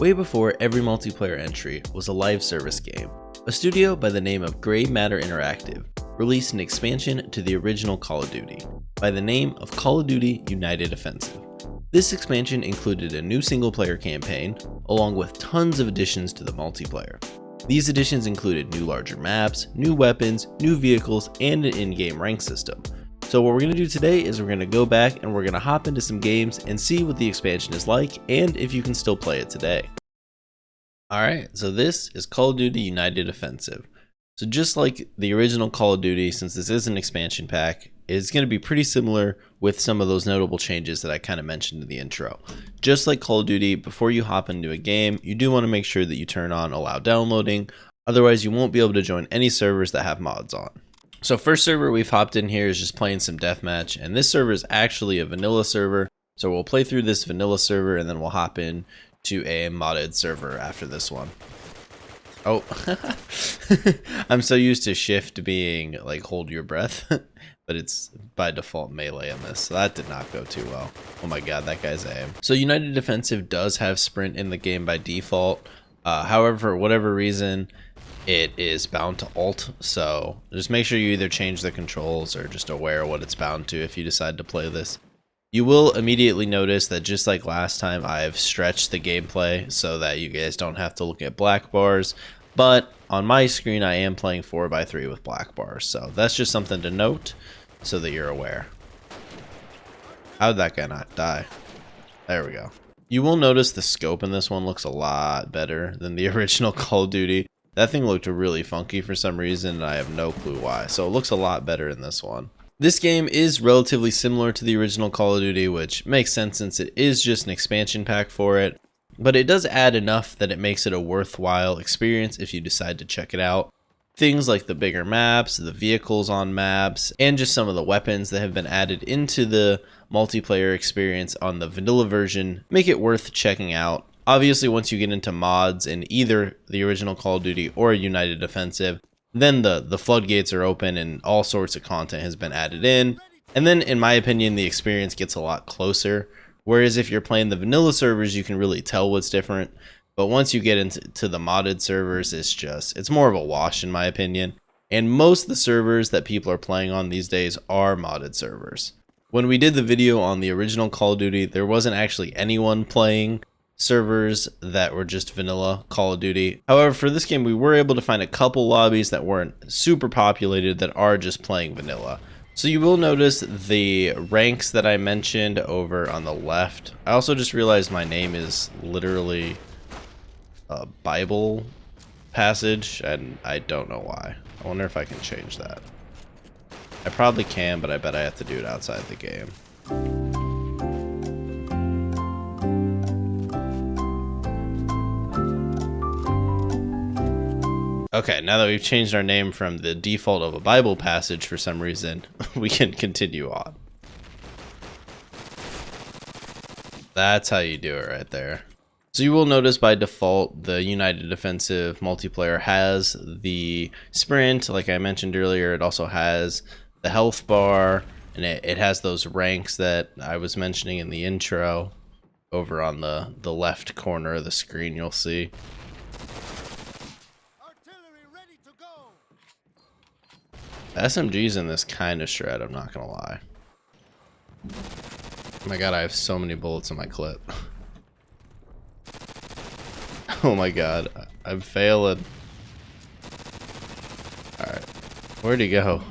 Way before every multiplayer entry was a live service game, a studio by the name of Grey Matter Interactive released an expansion to the original Call of Duty by the name of Call of Duty United Offensive. This expansion included a new single-player campaign, along with tons of additions to the multiplayer. These additions included new larger maps, new weapons, new vehicles, and an in-game rank system. So what we're going to do today is we're going to go back and we're going to hop into some games and see what the expansion is like and if you can still play it today. Alright, so this is Call of Duty United Offensive. So just like the original Call of Duty, since this is an expansion pack, it's going to be pretty similar with some of those notable changes that I kind of mentioned in the intro. Just like Call of Duty, before you hop into a game, you do want to make sure that you turn on allow downloading, otherwise you won't be able to join any servers that have mods on. So first server we've hopped in here is just playing some deathmatch, and this server is actually a vanilla server, so we'll play through this vanilla server and then we'll hop in to a modded server after this one. Oh, I'm so used to shift being like hold your breath, but it's by default melee in this, so that did not go too well. Oh my god, that guy's aim. So United Defensive does have sprint in the game by default, however, for whatever reason, it is bound to alt, so just make sure you either change the controls or just aware of what it's bound to if you decide to play this. You will immediately notice that just like last time, I've stretched the gameplay so that you guys don't have to look at black bars, but on my screen I am playing 4x3 with black bars, so that's just something to note so that you're aware. How did that guy not die? There we go. You will notice the scope in this one looks a lot better than the original Call of Duty. That thing looked really funky for some reason and I have no clue why, so it looks a lot better in this one. This game is relatively similar to the original Call of Duty, which makes sense since it is just an expansion pack for it, but it does add enough that it makes it a worthwhile experience if you decide to check it out. Things like the bigger maps, the vehicles on maps, and just some of the weapons that have been added into the multiplayer experience on the vanilla version make it worth checking out. Obviously, once you get into mods in either the original Call of Duty or United Offensive, then the floodgates are open and all sorts of content has been added in. And then, in my opinion, the experience gets a lot closer. Whereas if you're playing the vanilla servers, you can really tell what's different. But once you get into the modded servers, it's more of a wash in my opinion. And most of the servers that people are playing on these days are modded servers. When we did the video on the original Call of Duty, there wasn't actually anyone playing servers that were just vanilla Call of Duty. However, for this game we were able to find a couple lobbies that weren't super populated that are just playing vanilla. So you will notice the ranks that I mentioned over on the left. I also just realized my name is literally a Bible passage and I don't know why. I wonder if I can change that. I probably can, but I bet I have to do it outside the game. Okay, now that we've changed our name from the default of a Bible passage for some reason, we can continue on. That's how you do it right there. So you will notice by default, the United Defensive multiplayer has the sprint, like I mentioned earlier. It also has the health bar, and it has those ranks that I was mentioning in the intro. Over on the left corner of the screen, you'll see. SMGs in this kind of shred, I'm not gonna lie. Oh my god, I have so many bullets in my clip. Oh my god, I'm failing. Alright, where'd he go?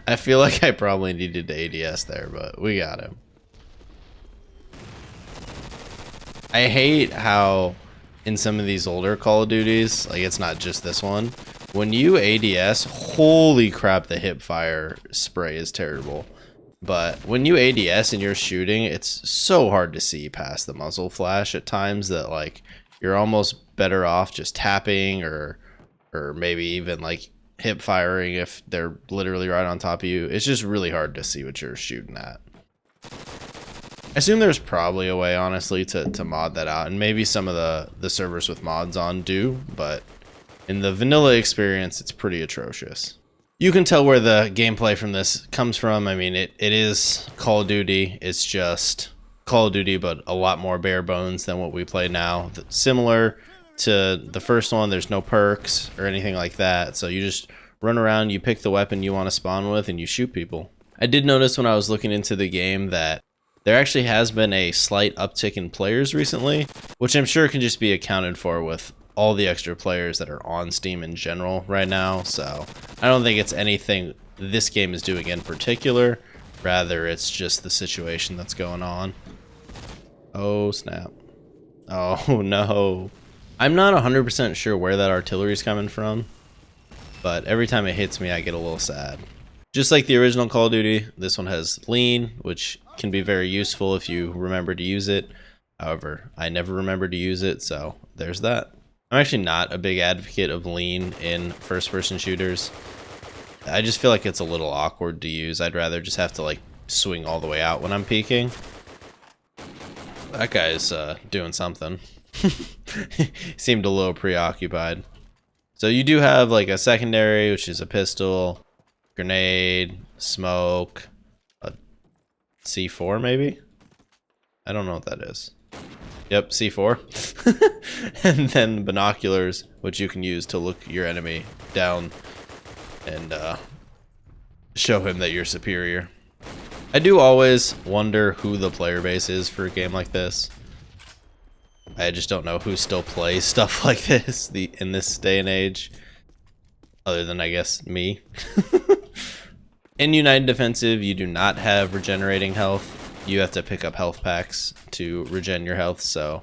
I feel like I probably needed to ADS there, but we got him. I hate how in some of these older Call of Duties, like it's not just this one, when you ADS, holy crap, the hip fire spray is terrible. But when you ADS and you're shooting, it's so hard to see past the muzzle flash at times that like you're almost better off just tapping or maybe even like hip firing if they're literally right on top of you. It's just really hard to see what you're shooting at. I assume there's probably a way, honestly, to mod that out, and maybe some of the servers with mods on do, but in the vanilla experience, it's pretty atrocious. You can tell where the gameplay from this comes from. I mean, it is Call of Duty. It's just Call of Duty, but a lot more bare bones than what we play now. Similar to the first one, there's no perks or anything like that. So you just run around, you pick the weapon you want to spawn with, and you shoot people. I did notice when I was looking into the game that there actually has been a slight uptick in players recently, which I'm sure can just be accounted for with all the extra players that are on Steam in general right now. So I don't think it's anything this game is doing in particular. Rather, it's just the situation that's going on. Oh, snap. Oh, no. I'm not 100% sure where that artillery is coming from, but every time it hits me, I get a little sad. Just like the original Call of Duty, this one has lean, which can be very useful if you remember to use it. However, I never remember to use it, so there's that. I'm actually not a big advocate of lean in first-person shooters. I just feel like it's a little awkward to use. I'd rather just have to like swing all the way out when I'm peeking. That guy's doing something. Seemed a little preoccupied. So you do have like a secondary, which is a pistol, grenade, smoke, a C4 maybe? I don't know what that is. Yep, C4. And then binoculars, which you can use to look your enemy down and show him that you're superior. I do always wonder who the player base is for a game like this. I just don't know who still plays stuff like this in this day and age, other than I guess me. In United Defensive, you do not have regenerating health. You have to pick up health packs to regen your health, so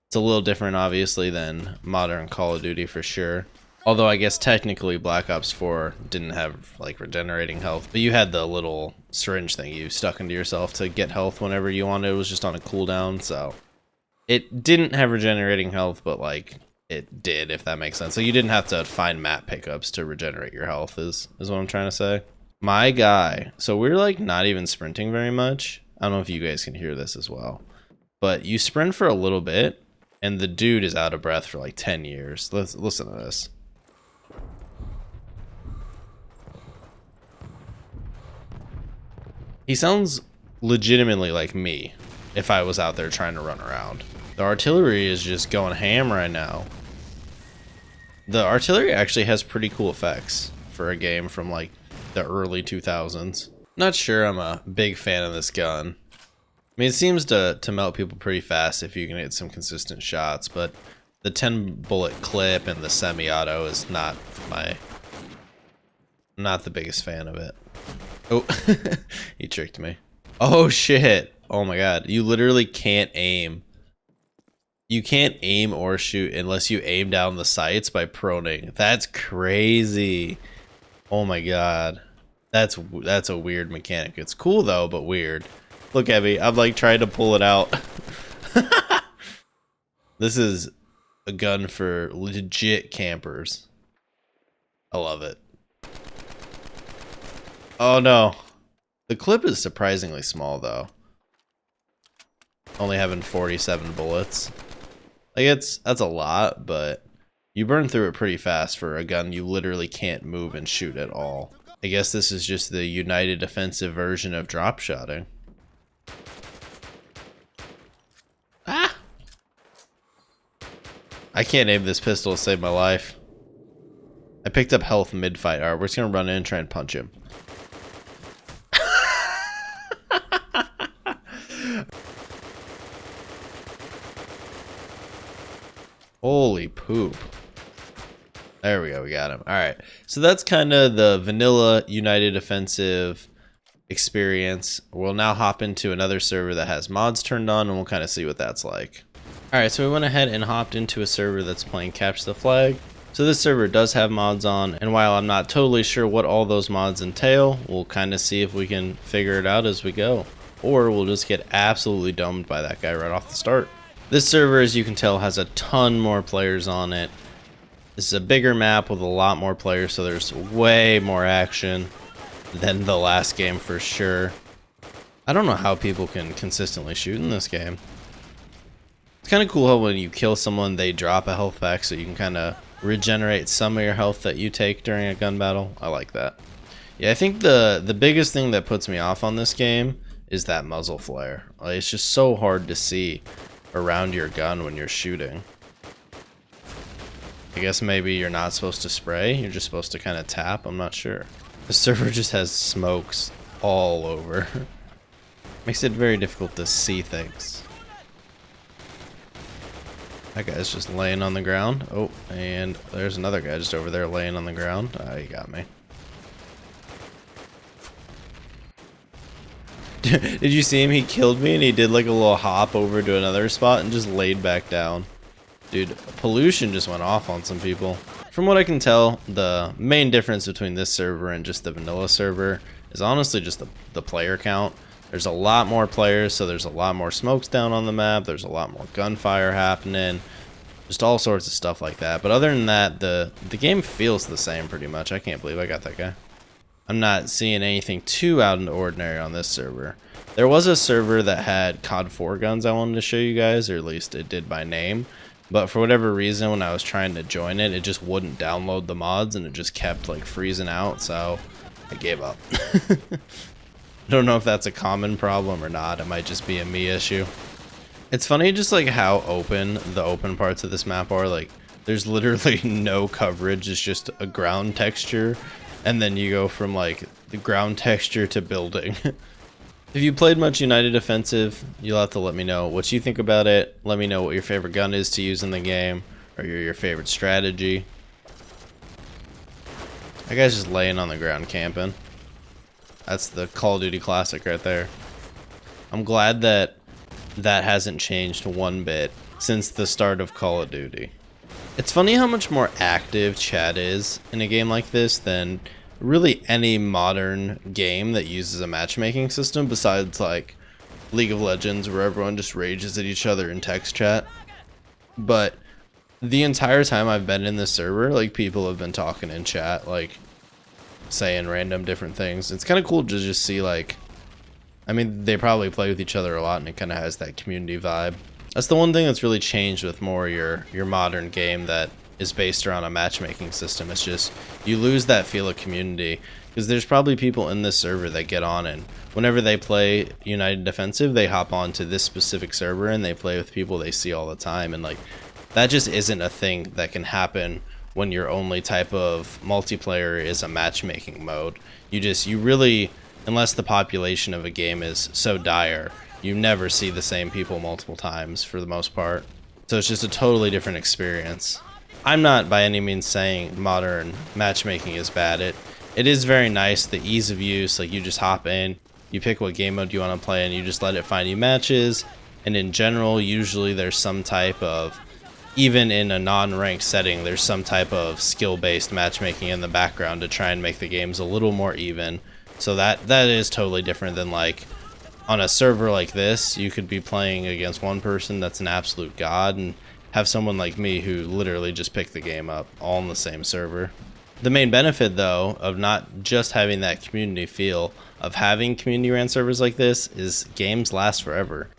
it's a little different obviously than modern Call of Duty for sure. Although I guess technically Black Ops 4 didn't have like regenerating health, but you had the little syringe thing you stuck into yourself to get health whenever you wanted. It was just on a cooldown, so it didn't have regenerating health, but like it did, if that makes sense. So you didn't have to find map pickups to regenerate your health is what I'm trying to say. My guy, so we're like not even sprinting very much. I don't know if you guys can hear this as well, but you sprint for a little bit and the dude is out of breath for like 10 years. Let's listen to this. He sounds legitimately like me if I was out there trying to run around. The artillery is just going ham right now. The artillery actually has pretty cool effects for a game from like the early 2000s. Not sure I'm a big fan of this gun. I mean, it seems to melt people pretty fast if you can hit some consistent shots, but the 10 bullet clip and the semi-auto is not the biggest fan of it. Oh, he tricked me. Oh shit. Oh my god. You literally can't aim. You can't aim or shoot unless you aim down the sights by proning. That's crazy. Oh my god. That's a weird mechanic. It's cool though, but weird. Look at me. I'm like trying to pull it out. This is a gun for legit campers. I love it. Oh no. The clip is surprisingly small though. Only having 47 bullets. Like that's a lot, but you burn through it pretty fast for a gun you literally can't move and shoot at all. I guess this is just the United Defensive version of drop shotting. Ah! I can't aim this pistol to save my life. I picked up health mid-fight. Alright, we're just gonna run in and try and punch him. Holy poop. There we go, we got him. Alright, so that's kind of the vanilla United Offensive experience. We'll now hop into another server that has mods turned on and we'll kind of see what that's like. Alright, so we went ahead and hopped into a server that's playing Capture the Flag. So this server does have mods on, and while I'm not totally sure what all those mods entail, we'll kind of see if we can figure it out as we go. Or we'll just get absolutely domed by that guy right off the start. This server, as you can tell, has a ton more players on it. This is a bigger map with a lot more players, so there's way more action than the last game for sure. I don't know how people can consistently shoot in this game. It's kind of cool how when you kill someone, they drop a health pack so you can kind of regenerate some of your health that you take during a gun battle. I like that. Yeah, I think the biggest thing that puts me off on this game is that muzzle flare. Like, it's just so hard to see around your gun when you're shooting. I guess maybe you're not supposed to spray, you're just supposed to kind of tap, I'm not sure. The server just has smokes all over. Makes it very difficult to see things. That guy's just laying on the ground. Oh, and there's another guy just over there laying on the ground. He got me. Did you see him? He killed me and he did like a little hop over to another spot and just laid back down. Dude, pollution just went off on some people. From what I can tell, the main difference between this server and just the vanilla server is honestly just the player count. There's a lot more players, so there's a lot more smokes down on the map. There's a lot more gunfire happening. Just all sorts of stuff like that. But other than that, the game feels the same pretty much. I can't believe I got that guy. I'm not seeing anything too out of the ordinary on this server. There was a server that had COD 4 guns I wanted to show you guys, or at least it did by name. But for whatever reason, when I was trying to join it, it just wouldn't download the mods and it just kept like freezing out, so I gave up. I don't know if that's a common problem or not. It might just be a me issue. It's funny just like how open the open parts of this map are. Like there's literally no coverage. It's just a ground texture. And then you go from like the ground texture to building. If you played much United Offensive, you'll have to let me know what you think about it. Let me know what your favorite gun is to use in the game, or your favorite strategy. That guy's just laying on the ground camping. That's the Call of Duty classic right there. I'm glad that that hasn't changed one bit since the start of Call of Duty. It's funny how much more active chat is in a game like this than really any modern game that uses a matchmaking system besides like League of Legends, where everyone just rages at each other in text chat. But the entire time I've been in this server, like people have been talking in chat, like saying random different things. It's kind of cool to just see like, I mean, they probably play with each other a lot and it kind of has that community vibe. That's the one thing that's really changed with more your modern game that is based around a matchmaking system. It's just, you lose that feel of community, because there's probably people in this server that get on and whenever they play United Defensive, they hop on to this specific server and they play with people they see all the time, and like that just isn't a thing that can happen when your only type of multiplayer is a matchmaking mode. You really, unless the population of a game is so dire, you never see the same people multiple times for the most part. So it's just a totally different experience. I'm not by any means saying modern matchmaking is bad. It is very nice, the ease of use, like you just hop in, you pick what game mode you want to play and you just let it find you matches. And in general, usually there's some type of, even in a non-ranked setting, there's some type of skill-based matchmaking in the background to try and make the games a little more even. So that is totally different than like on a server like this. You could be playing against one person that's an absolute god and have someone like me who literally just picked the game up all on the same server. The main benefit though of not just having that community feel, of having community ran servers like this, is games last forever.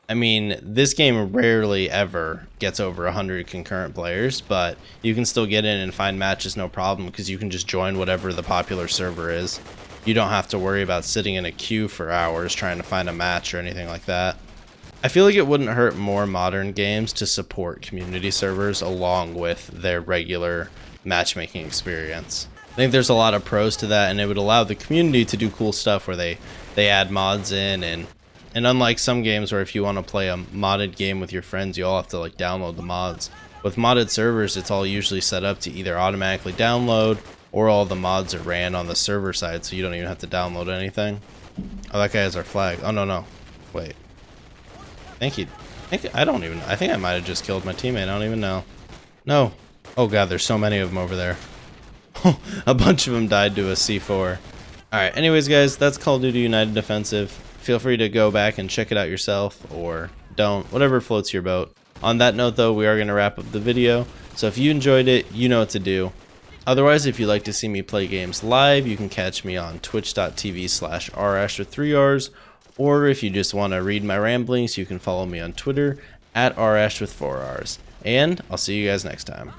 I mean, this game rarely ever gets over 100 concurrent players, but you can still get in and find matches no problem because you can just join whatever the popular server is. You don't have to worry about sitting in a queue for hours trying to find a match or anything like that. I feel like it wouldn't hurt more modern games to support community servers along with their regular matchmaking experience. I think there's a lot of pros to that, and it would allow the community to do cool stuff where they add mods in, and unlike some games where if you want to play a modded game with your friends, you all have to like download the mods. With modded servers, it's all usually set up to either automatically download or all the mods are ran on the server side, so you don't even have to download anything. Oh, that guy has our flag. Oh, no. Wait. I think I might have just killed my teammate. I don't even know. No. Oh god, there's so many of them over there. A bunch of them died to a C4. Alright, anyways guys, that's Call of Duty United Defensive. Feel free to go back and check it out yourself, or don't, whatever floats your boat. On that note though, we are going to wrap up the video, so if you enjoyed it, you know what to do. Otherwise, if you'd like to see me play games live, you can catch me on twitch.tv/Arrrash with 3 R's, or if you just want to read my ramblings, you can follow me on Twitter @Arrrash with 4 R's. And I'll see you guys next time.